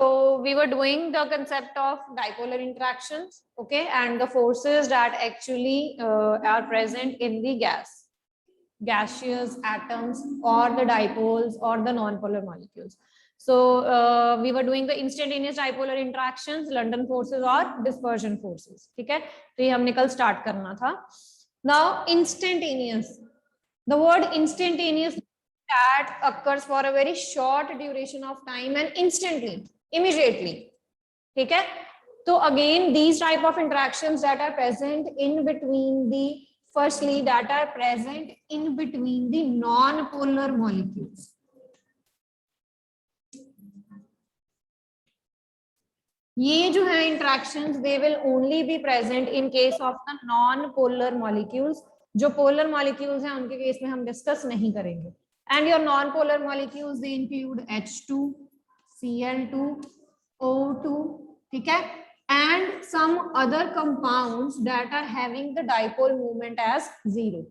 So we were doing the concept of dipolar interactions, okay, and the forces that actually are present in the gaseous atoms or the dipoles or the non-polar molecules. So we were doing the instantaneous dipolar interactions, London forces or dispersion forces. ठीक है, तो ये हमने कल start करना था. Now instantaneous, the word instantaneous that occurs for a very short duration of time and instantly, immediately. ठीक है, so again these type of interactions that are present in between the, firstly that are present in between the non-polar molecules. ये जो है interactions they will only be present in case of the non-polar molecules. जो polar molecules हैं उनके case में हम discuss नहीं करेंगे. And your non-polar molecules they include H2, Cl2, O2, ठीक है, and some other compounds that are having the dipole moment as 0,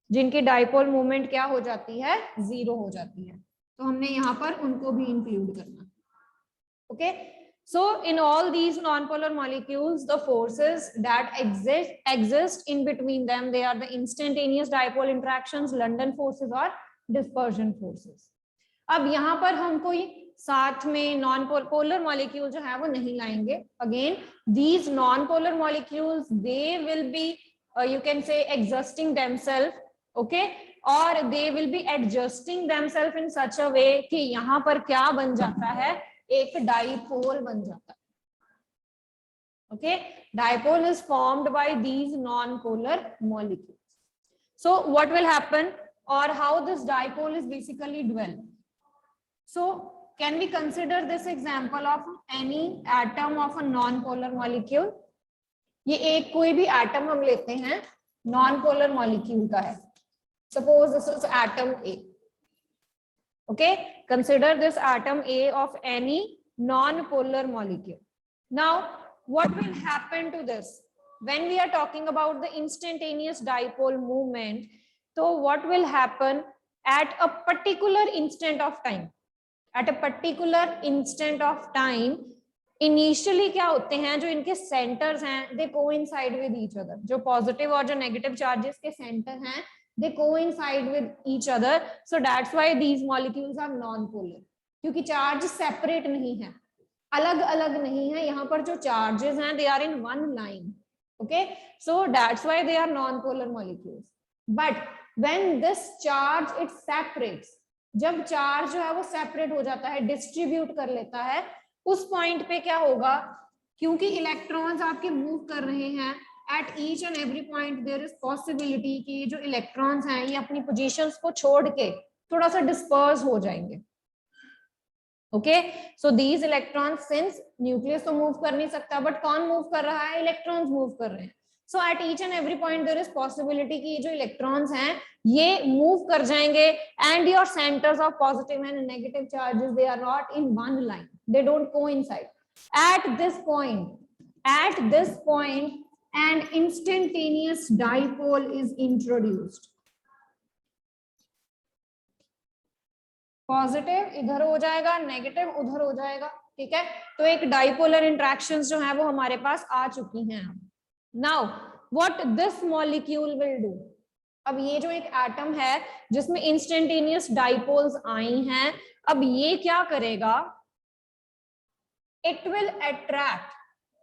जिनकी dipole moment क्या हो जाती है, 0 हो जाती है. तो हमने यहाँ पर उनको भी include करना. Okay. So in all these non-polar molecules, the forces that exist in between them, they are the instantaneous dipole interactions, London forces or dispersion forces. अब यहाँ पर हम कोई साथ में non-polar molecule जो है वो नहीं लाएंगे. Again, these non-polar molecules, they will be, you can say, exhausting themselves, okay, or they will be adjusting themselves in such a way कि यहाँ पर क्या बन जाता है, एक डाइपोल बन जाता है. Okay, dipole is formed by these non-polar molecules. So what will happen, or how this dipole is basically developed? So can we consider this example of any atom of a non-polar molecule? ये एक कोई भी atom हम लेते हैं non-polar molecule का है. Suppose this is atom A. Okay, consider this atom A of any non-polar molecule. Now, what will happen to this? When we are talking about the instantaneous dipole movement, so what will happen at a particular instant of time? At a particular instant of time, initially क्या होते हैं, जो इनके centers हैं, they coincide with each other. जो positive और जो negative charges के center हैं, they coincide with each other. So that's why these molecules are non-polar. क्योंकि charge separate नहीं है, अलग अलग नहीं है. यहाँ पर जो charges हैं, they are in one line. Okay, so that's why they are non-polar molecules. But when this charge it separates, जब charge जो है वो separate हो जाता है, distribute कर लेता है, उस point पे क्या होगा, क्योंकि electrons आपके move कर रहे हैं, at each and every point there is possibility कि जो electrons हैं ये अपनी positions को छोड़ के थोड़ा सा disperse हो जाएंगे. Okay, so these electrons, since nucleus तो move कर नहीं सकता, but कौन move कर रहा है, electrons move कर रहे हैं. So at each and every point there is possibility कि जो electrons हैं ये move कर जाएंगे, and your centers of positive and negative charges they are not in one line, they don't coincide. At this point an instantaneous dipole is introduced. Positive इधर हो जाएगा, negative उधर हो जाएगा. ठीक है, तो एक डाइपोलर इंटरेक्शंस जो है वो हमारे पास आ चुकी हैं. Now what this molecule will do, अब ये जो एक एटम है जिसमें इंस्टेंटेनियस डाइपोल्स आई हैं, अब ये क्या करेगा, it will attract,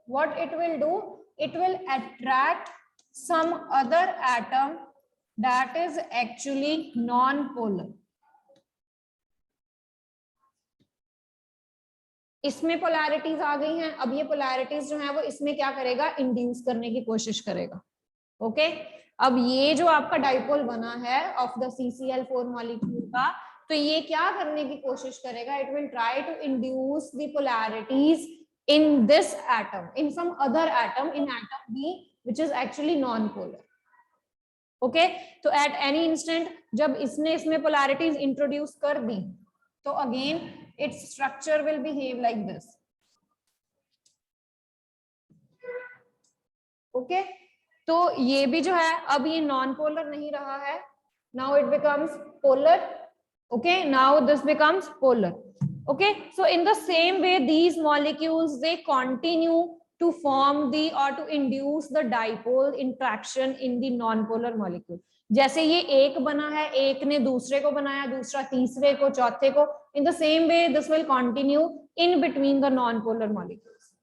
what it will do, it will attract some other atom that is actually non polar. इसमें पोलैरिटीज आ गई हैं, अब ये पोलैरिटीज जो है वो इसमें क्या करेगा, इंड्यूस करने की कोशिश करेगा. ओके, अब ये जो आपका डाइपोल बना है ऑफ द CCl4 मॉलिक्यूल का, तो ये क्या करने की कोशिश करेगा, it will try to induce the polarities in this atom, in some other atom, in atom B which is actually non polar. Okay, तो एट एनी इंस्टेंट जब इसने इसमें पोलैरिटीज इंट्रोड्यूस कर दी, तो again its structure will behave like this. Okay, तो ये भी जो है अब ये नॉन पोलर नहीं रहा है, now it becomes polar. Okay, now this becomes polar. Okay, so in the same way these molecules they continue to form the or to induce the dipole interaction in the non-polar molecule. जैसे ये एक बना है, एक ने दूसरे को बनाया, दूसरा तीसरे को, चौथे को. In the same way this will continue in between the non-polar molecules.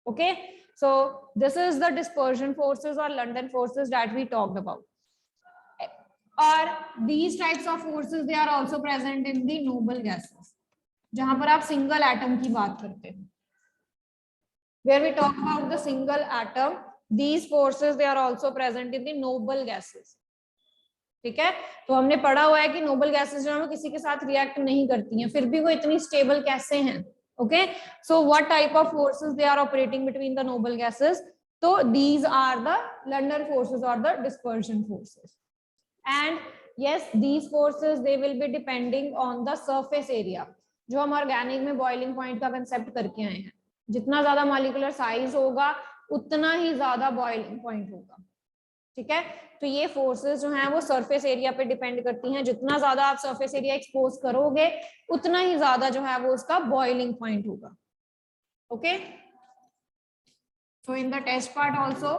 Okay, so this is the dispersion forces or London forces that we talked about. Or these types of forces they are also present in the noble gases, जहां पर आप single atom की बात करते हैं. Where we talk about the single atom, these forces they are also present in the noble gases. ठीक है, तो हमने पढ़ा हुआ है कि नोबल गैसेस जो है वो किसी के साथ रिएक्ट नहीं करती हैं, फिर भी वो इतनी स्टेबल कैसे हैं. Okay, so what type of forces they are operating between the noble gases. तो these are the London forces और the dispersion forces. And yes, these forces they will be depending on the surface area. जो हम organic में boiling point का concept करके आए हैं, जितना ज्यादा मॉलिक्यूलर साइज होगा उतना ही ज्यादा बॉइलिंग पॉइंट होगा. ठीक है, तो ये फोर्सेस जो हैं वो सरफेस एरिया पे डिपेंड करती हैं. जितना ज्यादा आप सरफेस एरिया एक्सपोज करोगे उतना ही ज्यादा जो है वो उसका बॉइलिंग पॉइंट होगा. Okay, so in the test part also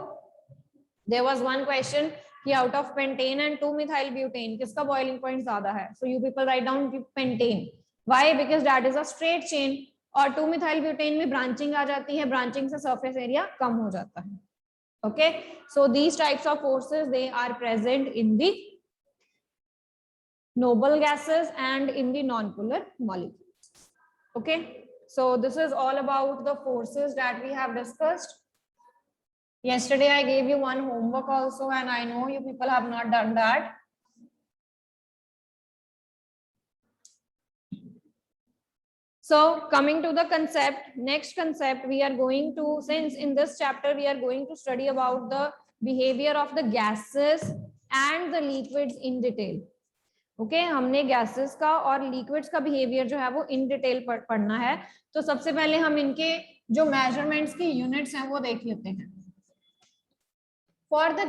there was one question कि out of pentane and 2-methyl butane किसका बॉइलिंग पॉइंट ज्यादा है. So you people write down pentane. Why? Because that is a straight chain और 2-methyl butane में branching आ जाती है, branching से surface area कम हो जाता है. Okay, so these types of forces they are present in the noble gases and in the non-polar molecules. Okay, so this is all about the forces that we have discussed. Yesterday I gave you one homework also and I know you people have not done that. So coming to the concept, next concept we are going to, since in this chapter we are going to study about the behavior of the gases and the liquids in detail. Okay, हमने gases का और liquids का behavior जो है वो in detail पढ़ना है. तो सबसे पहले हम इनके जो measurements की units हैं वो देख लेते हैं. For the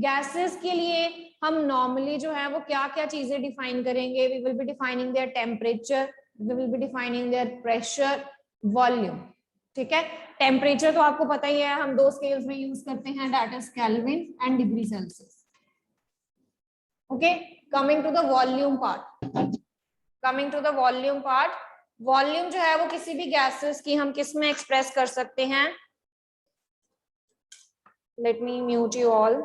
gases के लिए हम normally जो है वो क्या क्या चीजें define करेंगे. We will be defining their temperature, we will be defining their pressure, volume. ठीक है, टेम्परेचर तो आपको पता ही है, हम दो स्केल्स में यूज करते हैं, that is kelvin and degree Celsius. Okay, coming to the volume part. Volume जो है वो किसी भी गैसेस की हम किस में एक्सप्रेस कर सकते हैं. Let me mute you all.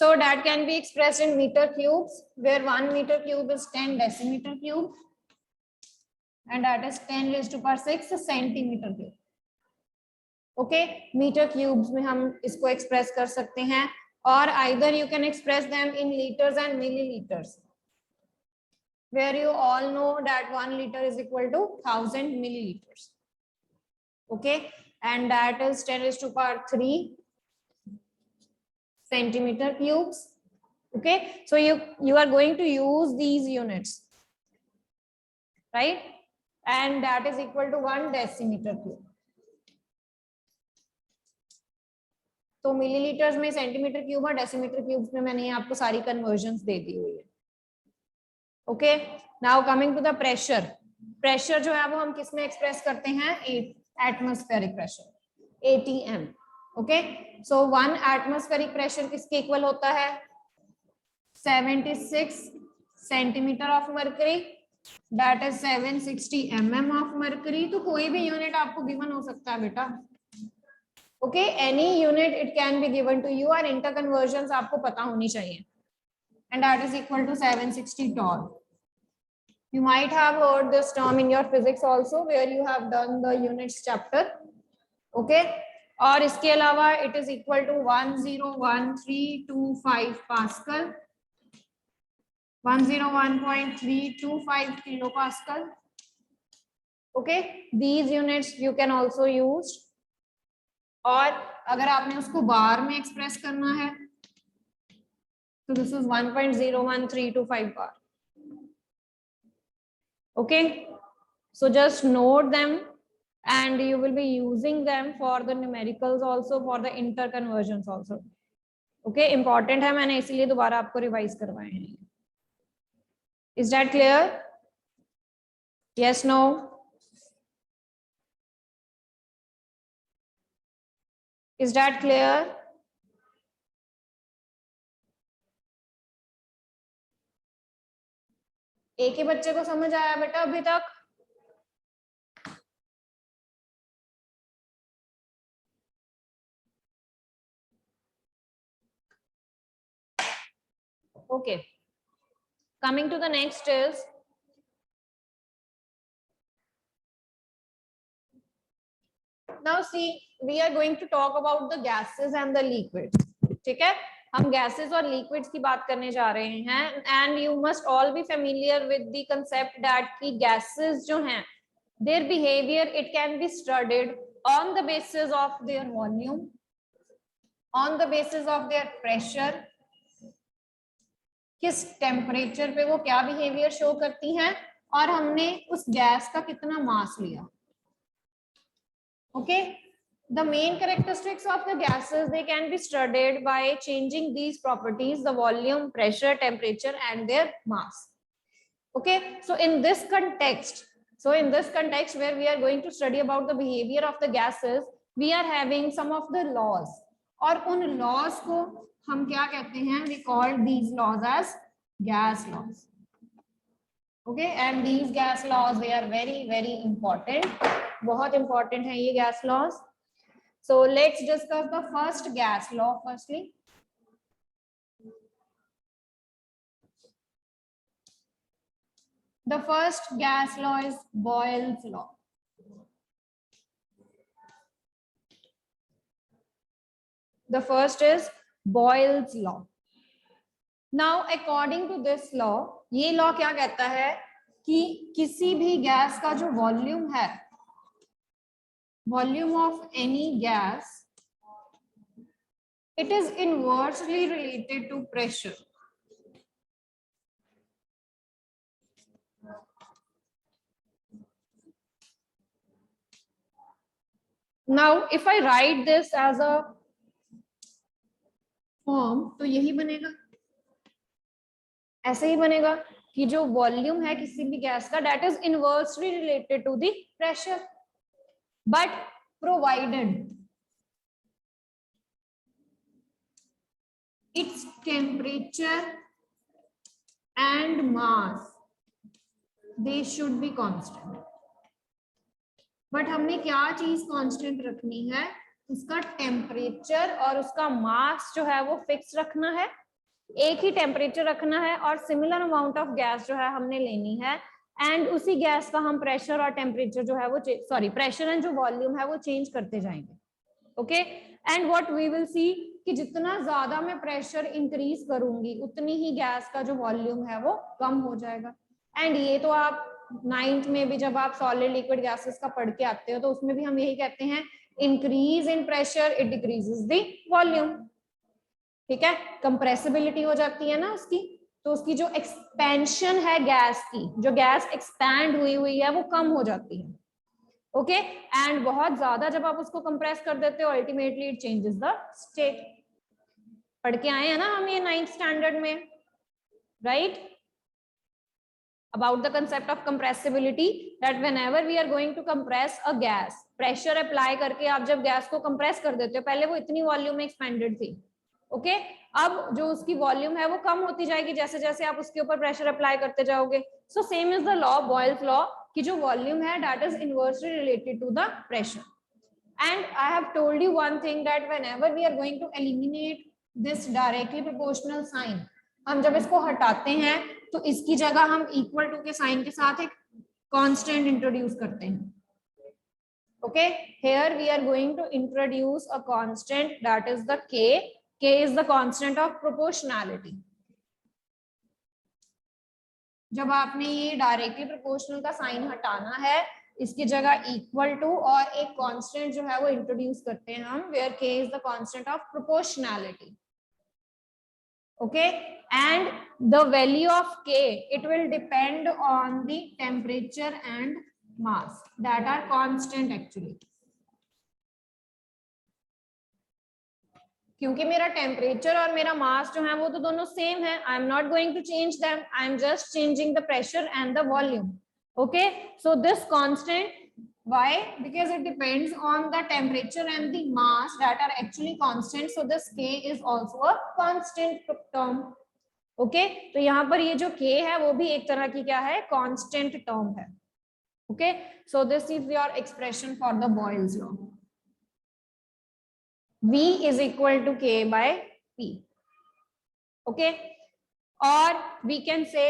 So that can be expressed in meter cubes, where 1 meter cube is 10 decimeter cube, and that is 10 raised to power 6 centimeter cube. Okay, meter cubes में हम इसको express कर सकते हैं, और either you can express them in liters and milliliters, where you all know that 1 liter is equal to 1000 milliliters. Okay, and that is 10 raised to power 3 centimeter cubes. Okay, so you are going to use these units, right? And that is equal to 1 decimeter cube. तो millilitres में centimetre cube और decimetre cubes में मैंने आपको सारी conversions दे दी हुई है. Okay, now coming to the pressure. Pressure जो है वो हम किस में एक्सप्रेस करते हैं. Atmospheric pressure, ATM. Okay, so 1 atmospheric pressure किसके इक्वल होता है. 76 centimetre of mercury, that is 760 mm of mercury. तो कोई भी यूनिट आपको गिवन हो सकता है बेटा. Okay, any unit it can be given to you, और इंटर कन्वर्जन्स आपको पता होनी चाहिए. And that is equal to 760 torr. You might have heard this term in your physics also, where you have done the units chapter. Okay, और इसके अलावा it is equal to 101.325 Pascal, 101.325 kilopascal. Okay, these units you can also use. और अगर आपने उसको बार में express करना है तो this is 1.01325 bar. Okay, so just note them and you will be using them for the numericals also, for the interconversions also. Okay, important है, मैंने इसीलिए दोबारा आपको रिवाइज करवाए हैं. Is that clear? Yes, no? Is that clear? एक ही बच्चे को समझ आया बेटा अभी तक? Okay, coming to the next is now see we are going to talk about the gases and the liquids. ठीक है, हम gases और liquids की बात करने जा रहे हैं and you must all be familiar with the concept that कि gases जो हैं their behavior it can be studied on the basis of their volume, on the basis of their pressure, किस टेम्परेचर पे वो क्या बिहेवियर शो करती हैं और हमने उस गैस का कितना मास लिया. Okay, the main characteristics of the gases they can be studied by changing these properties, the volume, pressure, temperature and their mass. Okay, so in this context where we are going to study about the behavior of the gases, we are having some of the laws और उन laws को हम क्या कहते हैं, we call these laws as gas laws. Okay, and these gas laws they are very very important, बहुत important है ये gas laws. So let's discuss the first gas law firstly. The first gas law is Boyle's law. The first is Boyle's law. Now according to this law, ये law क्या कहता है कि किसी भी गैस का जो वॉल्यूम है, volume of any gas, it is inversely related to pressure. Now if I write this as a form तो यही बनेगा, ऐसे ही बनेगा कि जो वॉल्यूम है किसी भी गैस का that is inversely related to the pressure, but provided its temperature and mass they should be constant. But हमने क्या चीज कांस्टेंट रखनी है, उसका टेम्परेचर और उसका मास जो है वो फिक्स रखना है, एक ही टेम्परेचर रखना है और सिमिलर अमाउंट ऑफ गैस जो है हमने लेनी है एंड उसी गैस का हम प्रेशर और टेम्परेचर जो है वो प्रेशर एंड जो वॉल्यूम है वो चेंज करते जाएंगे. Okay, and what we will see कि जितना ज्यादा मैं प्रेशर इंक्रीज करूंगी उतनी ही गैस का जो वॉल्यूम है वो कम हो जाएगा. एंड ये तो आप 9th में भी जब आप सॉलिड लिक्विड गैसेस का पढ़ के आते हो तो उसमें भी हम यही कहते हैं, increase in pressure it decreases the volume. ठीक है, कंप्रेसिबिलिटी हो जाती है ना उसकी, तो उसकी जो एक्सपेंशन है गैस की, जो गैस एक्सपैंड हुई है वो कम हो जाती है. ओके, एंड बहुत ज्यादा जब आप उसको कंप्रेस कर देते हो ultimately it changes the state. पढ़ के आए हैं ना हम ये 9th स्टैंडर्ड में, right? About the concept of compressibility, that whenever we are going to compress a gas, pressure apply करके आप जब गैस को compress कर देते हो, पहले वो इतनी वॉल्यूम में expanded थी. ओके, अब जो उसकी वॉल्यूम है वो कम होती जाएगी जैसे जैसे आप उसके ऊपर प्रेशर अप्लाई करते जाओगे. So same is the law, Boyle's law, कि जो वॉल्यूम है that is inversely related to the pressure. And I have told you one thing, that whenever we are going to eliminate this directly proportional sign, हम जब इसको हटाते हैं तो इसकी जगह हम इक्वल टू के साइन के साथ एक कांस्टेंट इंट्रोड्यूस करते हैं. Okay, here we are going to introduce a constant that is the k. k is the constant of proportionality. जब आपने ये डायरेक्टली प्रोपोर्शनल का साइन हटाना है, इसकी जगह इक्वल टू और एक कांस्टेंट जो है वो इंट्रोड्यूस करते हैं हम, where k is the constant of proportionality. Okay, and the value of k it will depend on the temperature and mass that are constant actually. क्योंकि मेरा टेम्परेचर और मेरा मास जो है वो तो दोनों सेम है. I am not going to change them, I am just changing the pressure and the volume. Okay, so this constant, why? Because it depends on the temperature and the mass that are actually constant, so this k is also a constant term. Okay, तो यहाँ पर ये जो k है वो भी एक तरह की क्या है, कांस्टेंट टर्म है. Okay, so this is your expression for the Boyle's law. V is equal to K by P. Okay, or we can say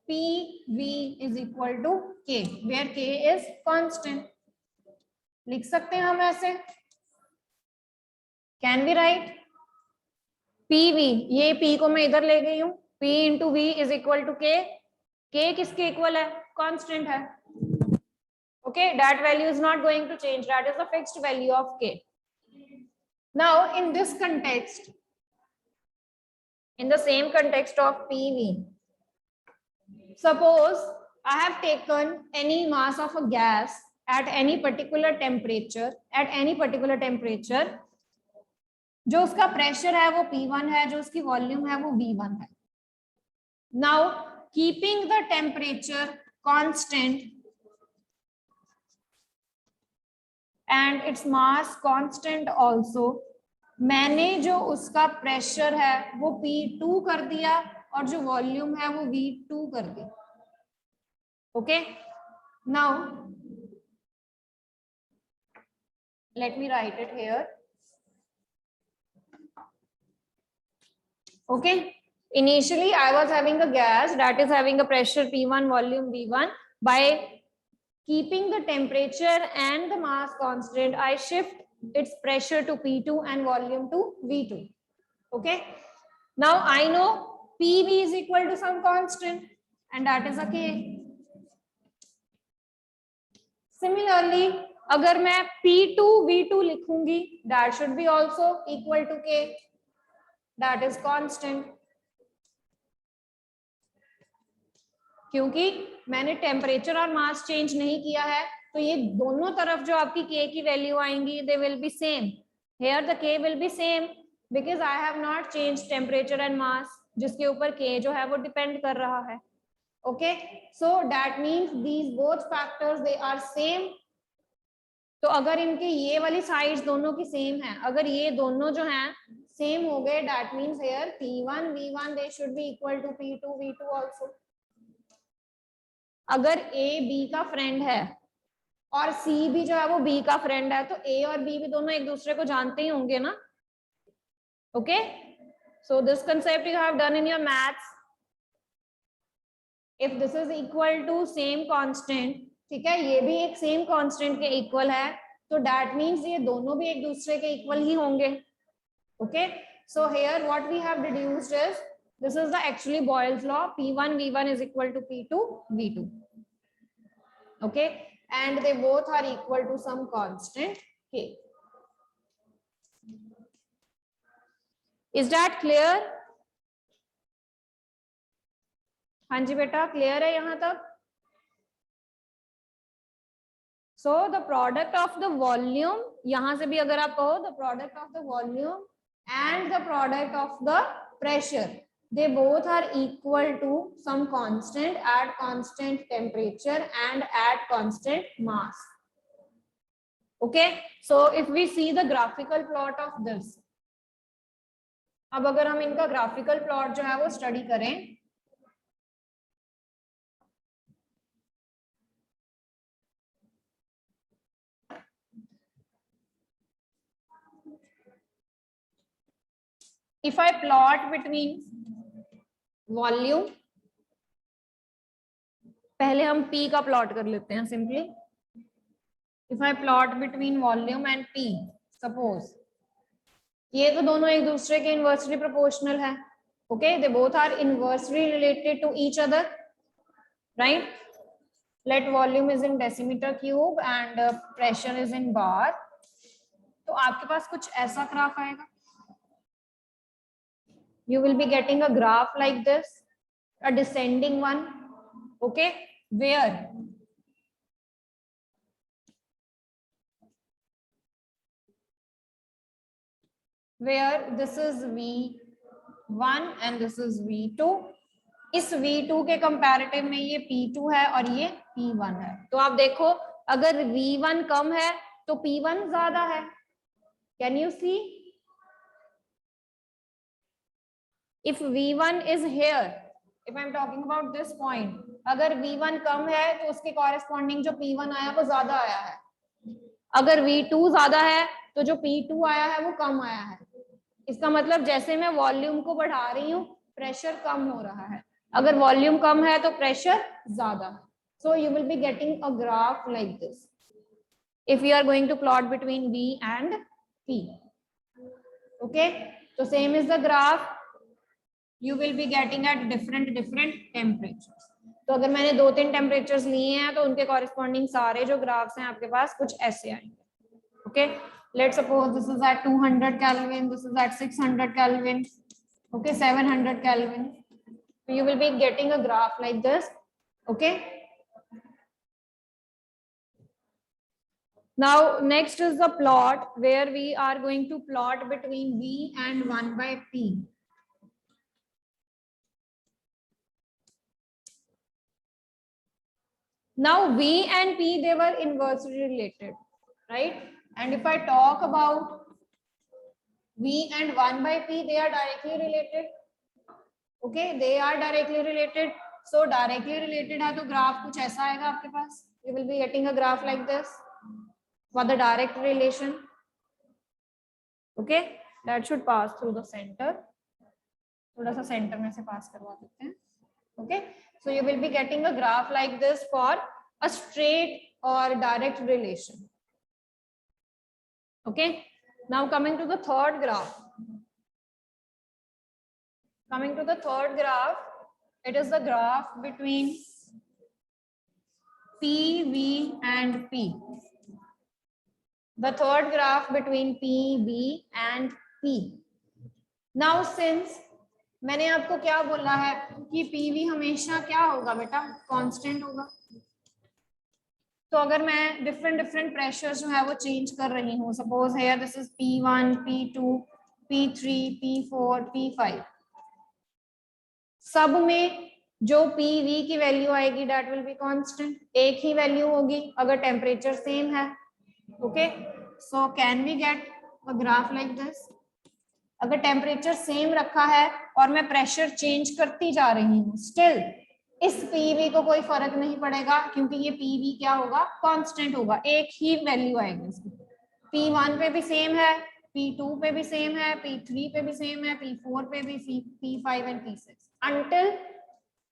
PV is equal to K, where K is constant. लिख सकते हैं हम ऐसे. Can we write PV? ये P को मैं इधर ले गई हूँ. P into V is equal to K. K किसके इक्वल है? Constant है. Okay, that value is not going to change. That is the fixed value of K. Now in this context, in the same context of PV, suppose I have taken any mass of a gas at any particular temperature, जो उसका pressure है वो P1 है, जो उसकी volume है वो V1 है. Now keeping the temperature constant and its mass constant also, मैंने जो उसका प्रेशर है वो P2 कर दिया और जो वॉल्यूम है वो V2 कर दी. Okay, now let me write it here. Okay, initially I was having a gas that is having a pressure P1, volume V1. By keeping the temperature and the mass constant, I shift its pressure to P2 and volume to V2. Okay, now I know PV is equal to some constant and that is a K. Similarly, अगर मैं P2 V2 लिखूंगी, that should be also equal to K, that is constant. क्योंकि मैंने temperature और mass change नहीं किया है, तो ये दोनों तरफ जो आपकी K की वैल्यू आएंगी, they will be same. Here the K will be same because I have not changed temperature and mass, जिसके ऊपर K जो है वो डिपेंड कर रहा है. Okay, so that means these both factors they are same. तो अगर इनके ये वाली साइड्स दोनों की सेम है, अगर ये दोनों जो हैं सेम हो गए, that means here P1 V1 they should be equal to P2 V2 also. अगर A B का फ्रेंड है और C भी जो है वो B का फ्रेंड है, तो A और B भी दोनों एक दूसरे को जानते ही होंगे ना. Okay, so this concept you have done in your maths. If this is equal to same constant, ठीक है, ये भी एक सेम कांस्टेंट के इक्वल है, तो दैट मीन्स ये दोनों भी एक दूसरे के इक्वल ही होंगे. Okay, so here what we have deduced is this is the actually Boyle's law. P1 V1 is equal to P2 V2. Okay, and they both are equal to some constant K. Is that clear? हाँ जी बेटा, clear है यहाँ तक? So the product of the volume, यहाँ से भी अगर आप कहो, the product of the volume and the product of the pressure, they both are equal to some constant at constant temperature and at constant mass. Okay, so if we see the graphical plot of this, अब अगर हम इनका graphical plot जो है वो study करें, if I plot between volume, पहले हम P का प्लॉट कर लेते हैं simply. If I plot between volume and P, suppose ये तो दोनों एक दूसरे के इनवर्सली प्रोपोर्शनल है. Okay, they both are inversely related to each other, right. Let volume is in decimetre cube and pressure is in bar. तो आपके पास कुछ ऐसा ग्राफ आएगा. You will be getting a graph like this, a descending one. Okay, where where this is V1 and this is V2. इस V2 के comparative में ये P2 है और ये P1 है। तो आप देखो अगर V1 कम है तो P1 ज्यादा है। Can you see? If V1 is here, if I'm talking about this point, अगर V1 कम है तो उसके कॉरेस्पॉन्डिंग जो P1 आया वो ज्यादा आया है। अगर V2 ज्यादा है तो जो P2 आया है वो कम आया है। इसका मतलब जैसे मैं वॉल्यूम को बढ़ा रही हूँ प्रेशर कम हो रहा है, अगर वॉल्यूम कम है तो प्रेशर ज्यादा है। So you will be getting a graph like this if you are going to plot between V and P. Okay, so same is the graph you will be getting at different temperatures. तो अगर मैंने 2-3 temperatures लिए हैं तो उनके corresponding सारे जो graphs हैं आपके पास कुछ ऐसे आएंगे। Okay, let's suppose this is at 200 Kelvin, this is at 600 Kelvin, okay, 700 Kelvin. So you will be getting a graph like this. Okay, now next is the plot where we are going to plot between V and 1 by P. Now V and P, they were inversely related, right? And if I talk about V and 1 by P, they are directly related. Okay, they are directly related. So directly related है तो graph कुछ ऐसा आएगा आपके पास. You will be getting a graph like this for the direct relation. Okay, that should pass through the center. थोड़ा सा center में से pass करवा देते हैं. Okay, so you will be getting a graph like this for a straight or direct relation. Okay, now coming to the third graph. Coming to the third graph, it is the graph between P, V and P. The third graph between P, V and P. Now since मैंने आपको क्या बोला है कि PV हमेशा क्या होगा बेटा, कांस्टेंट होगा। तो अगर मैं डिफरेंट प्रेशर जो है वो चेंज कर रही हूँ, suppose here this is P1, P2, P3, P4, P5, सब में जो PV की वैल्यू आएगी दैट विल बी कांस्टेंट, एक ही वैल्यू होगी अगर टेम्परेचर सेम है। Okay, so can we get a graph like this? अगर टेम्परेचर सेम रखा है और मैं प्रेशर चेंज करती जा रही हूँ, स्टिल इस पीवी को कोई फर्क नहीं पड़ेगा क्योंकि ये पीवी क्या होगा, कांस्टेंट होगा, एक ही वैल्यू आएगी इसकी। P1 पे भी सेम है, P2 पे भी सेम है, P3 पे भी सेम है, P4 पे भी, P5 and P6 until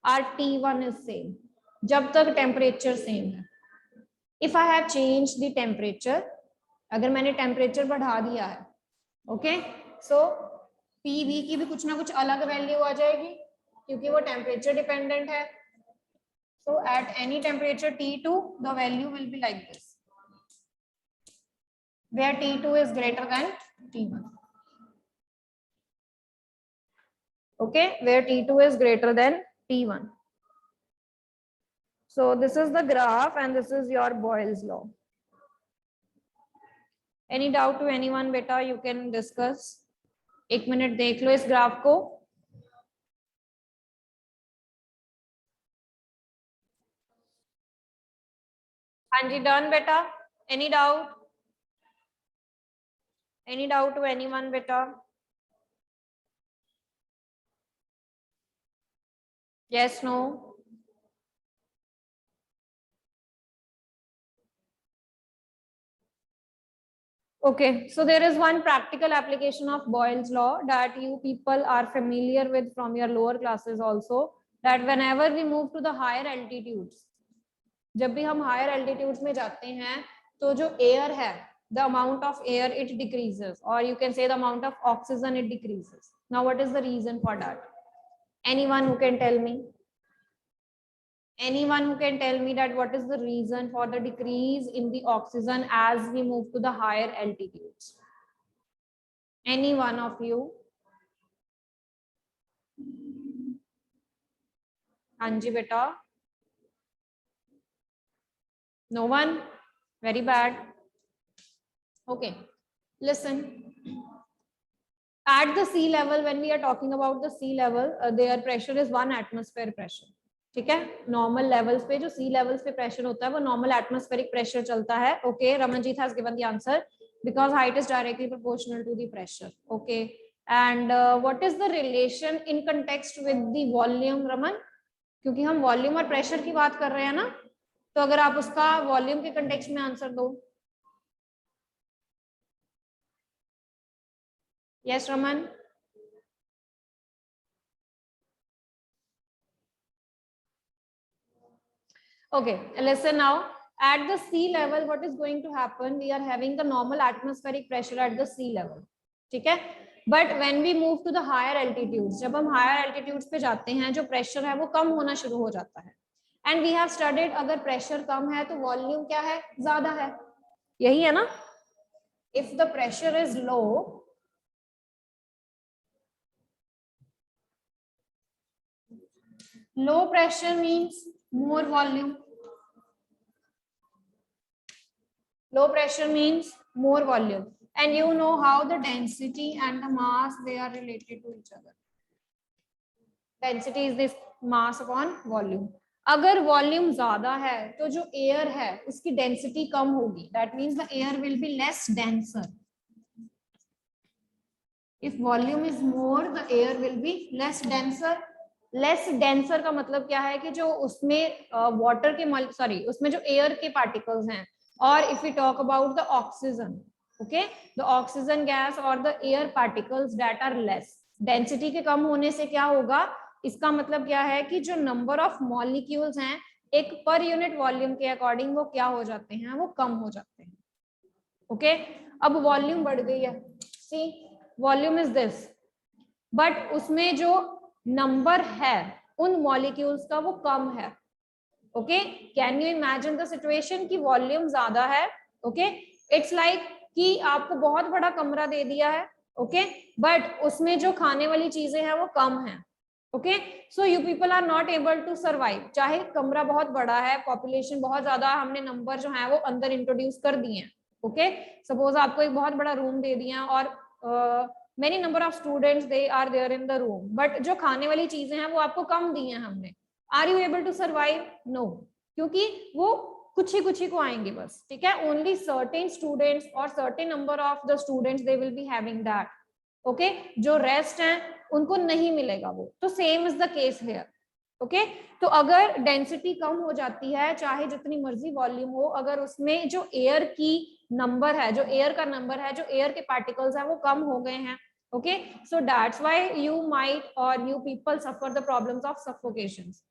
our T1 is same, जब तक टेम्परेचर सेम है। If I have changed the temperature, अगर मैंने टेम्परेचर बढ़ा दिया है, ओके, सो PV की भी कुछ ना कुछ अलग वैल्यू आ जाएगी क्योंकि वो टेम्परेचर डिपेंडेंट है। So at any temperature T2, the value will be like this, where T2 is greater than T1. Okay, where T2 is greater than T1. So this is the graph and this is your Boyle's law. Any doubt to anyone beta? You can discuss. एक minute देख लो इस graph को। हाँ जी, done बेटा। Any doubt? Any doubt to anyone बेटा? Yes, no? Okay, so there is one practical application of Boyle's law that you people are familiar with from your lower classes also, that whenever we move to the higher altitudes, जब भी हम higher altitudes में जाते हैं तो जो air है, the amount of air it decreases, or you can say the amount of oxygen it decreases. Now what is the reason for that? Anyone who can tell me? Anyone who can tell me that what is the reason for the decrease in the oxygen as we move to the higher altitudes? Any one of you? Anji beta? No one? Very bad. Okay, listen. At the sea level, when we are talking about the sea level, their pressure is 1 atmosphere pressure. ठीक है, normal levels पे जो सी levels पे pressure होता है वो normal atmospheric pressure चलता है. Okay, Ramanjeet has given the answer because height is directly proportional to the pressure. Okay, and what is the relation in context with the volume, Raman? क्योंकि हम वॉल्यूम और प्रेशर की बात कर रहे हैं ना, तो अगर आप उसका वॉल्यूम के कंटेक्स्ट में आंसर दो. Yes Raman. Okay, listen now. At the sea level, what is going to happen? We are having the normal atmospheric pressure at the sea level. ठीक है, but when we move to the higher altitudes, जब हम higher altitudes पे जाते हैं, जो pressure है वो कम होना शुरू हो जाता है. And we have studied अगर pressure कम है तो volume क्या है? ज़्यादा है. यही है ना? If the pressure is low, low pressure means more volume. Low pressure means more volume. And you know how the density and the mass, they are related to each other. Density is this mass upon volume. अगर volume ज्यादा है तो जो air है उसकी density कम होगी. That means the air will be less denser. If volume is more, the air will be less denser. Less denser का मतलब क्या है कि जो उसमें वाटर के उसमें जो एयर के पार्टिकल्स हैं, और if we talk about the oxygen, okay, the oxygen gas और the air particles that are less, density के कम होने से क्या होगा, इसका मतलब क्या है कि जो नंबर ऑफ मॉलिक्यूल्स हैं एक पर यूनिट वॉल्यूम के अकॉर्डिंग वो क्या हो जाते हैं, वो कम हो जाते हैं. ओके, अब वॉल्यूम बढ़ गई है, सी वॉल्यूम इज दिस, बट उसमें जो नंबर है उन मॉलिक्यूल्स का वो कम है. Okay, can you imagine the situation कि वॉल्यूम ज्यादा है. ओके, इट्स लाइक कि आपको बहुत बड़ा कमरा दे दिया है, ओके, बट उसमें जो खाने वाली चीजें हैं वो कम है. Okay, so you people are not able to survive. चाहे कमरा बहुत बड़ा है, पॉपुलेशन बहुत ज्यादा, हमने नंबर जो है वो अंदर इंट्रोड्यूस कर दिए हैं. ओके, सपोज आपको एक बहुत बड़ा रूम दे दिया और many number of students they are there in the room, but जो खाने वाली चीजें हैं वो आपको कम दी हैं हमने. Are you able to survive? No, क्योंकि वो कुछ ही को आएंगे बस. ठीक है, only certain students or certain number of the students they will be having that. Okay, जो rest हैं उनको नहीं मिलेगा वो. तो same is the case here. Okay, तो अगर डेंसिटी कम हो जाती है, चाहे जितनी मर्जी वॉल्यूम हो, अगर उसमें जो एयर की नंबर है, जो एयर का नंबर है, जो एयर के पार्टिकल्स हैं वो कम हो गए हैं. Okay, so that's why you might और you people suffer the problems of suffocations.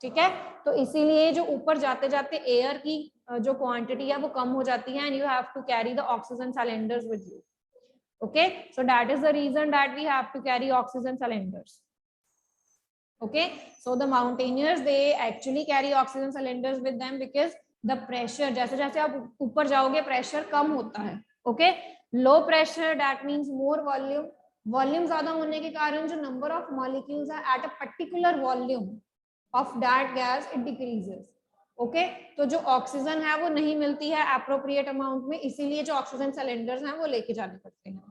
ठीक है, तो इसीलिए जो ऊपर जाते जाते एयर की जो क्वांटिटी है वो कम हो जाती है, and you have to carry the oxygen cylinders with you. Okay, so that is the reason that we have to carry oxygen cylinders. Okay, so the mountaineers they actually carry oxygen cylinders with them because the pressure, जैसे जैसे आप ऊपर जाओगे pressure कम होता है. Okay, low pressure that means more volume. Volume ज्यादा होने के कारण जो नंबर ऑफ मॉलिक्यूल्स है at a particular volume of that gas it decreases. Okay, तो जो ऑक्सीजन है वो नहीं मिलती है एप्रोप्रिएट अमाउंट में, इसीलिए जो ऑक्सीजन सिलेंडर्स हैं वो लेके जाने पड़ते हैं.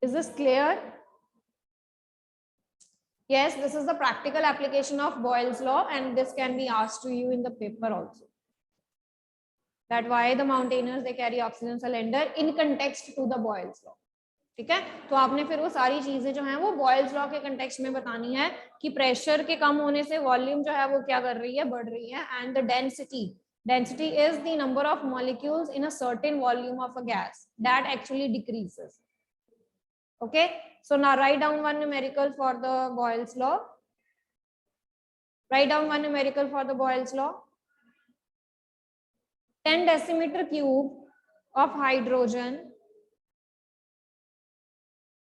Is this clear? Yes, this is the practical application of Boyle's law, and this can be asked to you in the paper also. That why the mountaineers they carry oxygen cylinder in context to the Boyle's law. ठीक है, तो आपने फिर वो सारी चीजें जो हैं वो Boyle's law के context में बतानी है कि प्रेशर के कम होने से वॉल्यूम जो है वो क्या कर रही है, बढ़ रही है. And the density is the number of molecules in a certain volume of a gas that actually decreases. Okay, so now write down one numerical for the Boyle's law. Write down one numerical for the Boyle's law. 10 decimeter cube of hydrogen.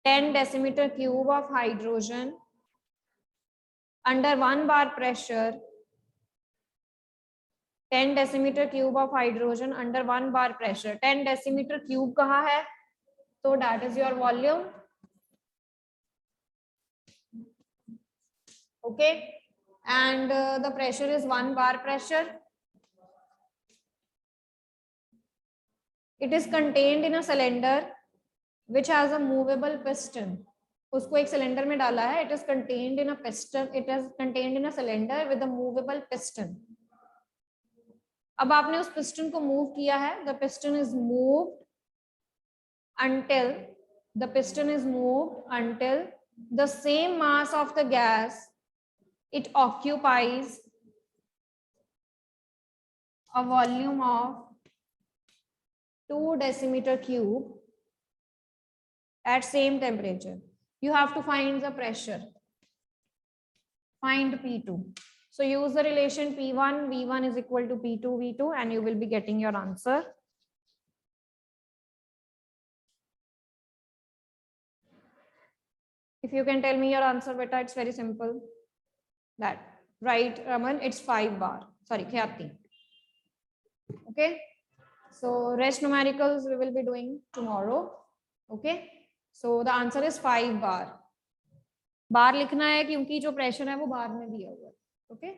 10 decimeter cube of hydrogen under 1 bar pressure. 10 decimeter cube of hydrogen under 1 bar pressure. 10 decimeter cube कहाँ है? So that is your volume. Okay, and the pressure is 1 bar pressure. It is contained in a cylinder which has a movable piston. उसको एक cylinder में डाला है. It is contained in a piston. It is contained in a cylinder with a movable piston. अब आपने उस piston को move किया है. The piston is moved until the same mass of the gas it occupies a volume of 2 decimeter cube at same temperature. You have to find the pressure. Find P2. So use the relation P1, V1 is equal to P2, V2, and you will be getting your answer. If you can tell me your answer, beta, it's very simple. That, right, Raman, it's 5 bar. Sorry, Khyati. Okay. So rest numericals we will be doing tomorrow. Okay. So the answer is 5 bar. बार लिखना है क्योंकि जो pressure है वो बार में दिया हुआ है. ओके